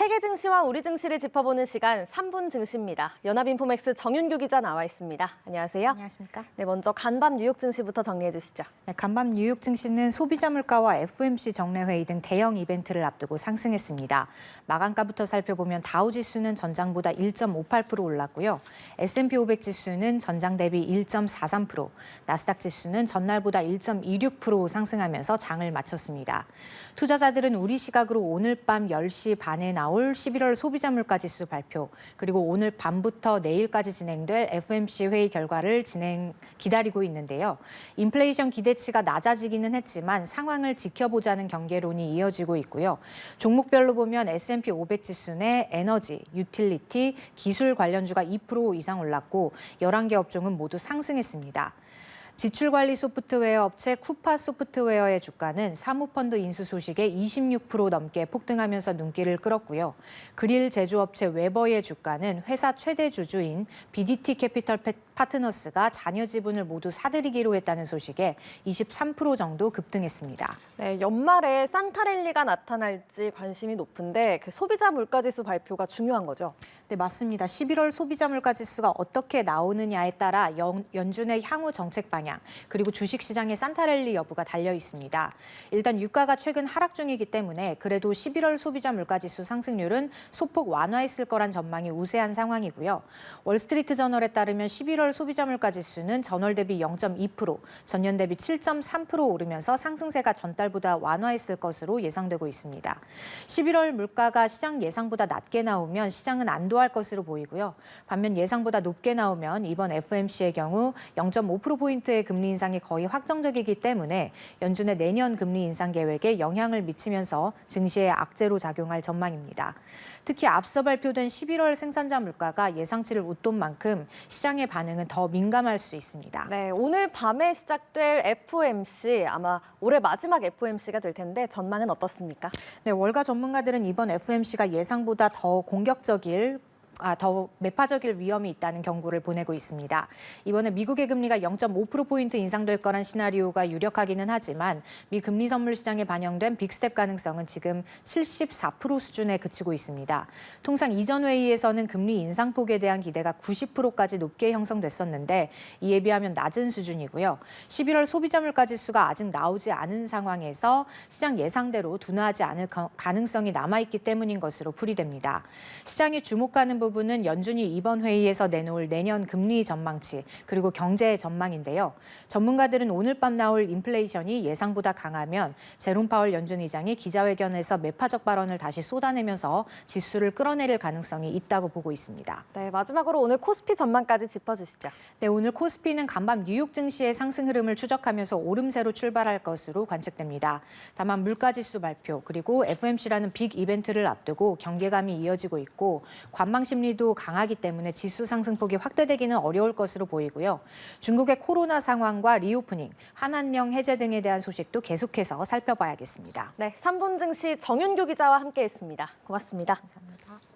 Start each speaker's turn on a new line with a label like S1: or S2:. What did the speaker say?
S1: 세계 증시와 우리 증시를 짚어보는 시간 3분 증시입니다. 연합인포맥스 정윤규 기자 나와 있습니다. 안녕하세요.
S2: 안녕하십니까?
S1: 네, 먼저 간밤 뉴욕 증시부터 정리해 주시죠.
S2: 네, 간밤 뉴욕 증시는 소비자 물가와 FOMC 정례 회의 등 대형 이벤트를 앞두고 상승했습니다. 마감가부터 살펴보면 다우 지수는 전장보다 1.58% 올랐고요. S&P 500 지수는 전장 대비 1.43%, 나스닥 지수는 전날보다 1.26% 상승하면서 장을 마쳤습니다. 투자자들은 우리 시각으로 오늘 밤 10시 반에 나올 11월 소비자 물가 지수 발표, 그리고 오늘 밤부터 내일까지 진행될 FOMC 회의 결과를 기다리고 있는데요. 인플레이션 기대치가 낮아지기는 했지만 상황을 지켜보자는 경계론이 이어지고 있고요. 종목별로 보면 S&P 500 지수 내 에너지, 유틸리티, 기술 관련주가 2% 이상 올랐고 11개 업종은 모두 상승했습니다. 지출관리 소프트웨어 업체 쿠파 소프트웨어의 주가는 사모펀드 인수 소식에 26% 넘게 폭등하면서 눈길을 끌었고요. 그릴 제조업체 웨버의 주가는 회사 최대 주주인 BDT 캐피털 파트너스가 자녀 지분을 모두 사들이기로 했다는 소식에 23% 정도 급등했습니다.
S1: 네, 연말에 산타랠리가 나타날지 관심이 높은데 소비자 물가지수 발표가 중요한 거죠?
S2: 네, 맞습니다. 11월 소비자 물가 지수가 어떻게 나오느냐에 따라 연준의 향후 정책 방향, 그리고 주식시장의 산타랠리 여부가 달려 있습니다. 일단 유가가 최근 하락 중이기 때문에 그래도 11월 소비자 물가 지수 상승률은 소폭 완화했을 거란 전망이 우세한 상황이고요. 월스트리트 저널에 따르면 11월 소비자 물가 지수는 전월 대비 0.2%, 전년 대비 7.3% 오르면서 상승세가 전달보다 완화했을 것으로 예상되고 있습니다. 11월 물가가 시장 예상보다 낮게 나오면 시장은 안도할 것으로 보이고요. 반면 예상보다 높게 나오면 이번 FOMC의 경우 0.5%포인트의 금리 인상이 거의 확정적이기 때문에 연준의 내년 금리 인상 계획에 영향을 미치면서 증시에 악재로 작용할 전망입니다. 특히 앞서 발표된 11월 생산자 물가가 예상치를 웃돈 만큼 시장의 반응은 더 민감할 수 있습니다.
S1: 네, 오늘 밤에 시작될 FOMC, 아마 올해 마지막 FOMC가 될 텐데 전망은 어떻습니까?
S2: 네, 월가 전문가들은 이번 FOMC가 예상보다 더 더 매파적일 위험이 있다는 경고를 보내고 있습니다. 이번에 미국의 금리가 0.5%포인트 인상될 거란 시나리오가 유력하기는 하지만 미 금리 선물 시장에 반영된 빅스텝 가능성은 지금 74% 수준에 그치고 있습니다. 통상 이전 회의에서는 금리 인상폭에 대한 기대가 90%까지 높게 형성됐었는데 이에 비하면 낮은 수준이고요. 11월 소비자 물가 지수가 아직 나오지 않은 상황에서 시장 예상대로 둔화하지 않을 가능성이 남아있기 때문인 것으로 풀이됩니다. 시장이 주목하는 부분은 연준이 이번 회의에서 내놓을 내년 금리 전망치, 그리고 경제 전망인데요. 전문가들은 오늘 밤 나올 인플레이션이 예상보다 강하면 제롬 파월 연준 의장이 기자회견에서 매파적 발언을 다시 쏟아내면서 지수를 끌어내릴 가능성이 있다고 보고 있습니다.
S1: 네, 마지막으로 오늘 코스피 전망까지 짚어주시죠.
S2: 네, 오늘 코스피는 간밤 뉴욕 증시의 상승 흐름을 추적하면서 오름세로 출발할 것으로 관측됩니다. 다만 물가지수 발표, 그리고 FOMC라는 빅 이벤트를 앞두고 경계감이 이어지고 있고 관망 심리도 강하기 때문에 지수 상승폭이 확대되기는 어려울 것으로 보이고요. 중국의 코로나 상황과 리오프닝, 한한령 해제 등에 대한 소식도 계속해서 살펴봐야겠습니다.
S1: 네, 3분 증시 정윤규 기자와 함께했습니다. 고맙습니다.
S2: 감사합니다.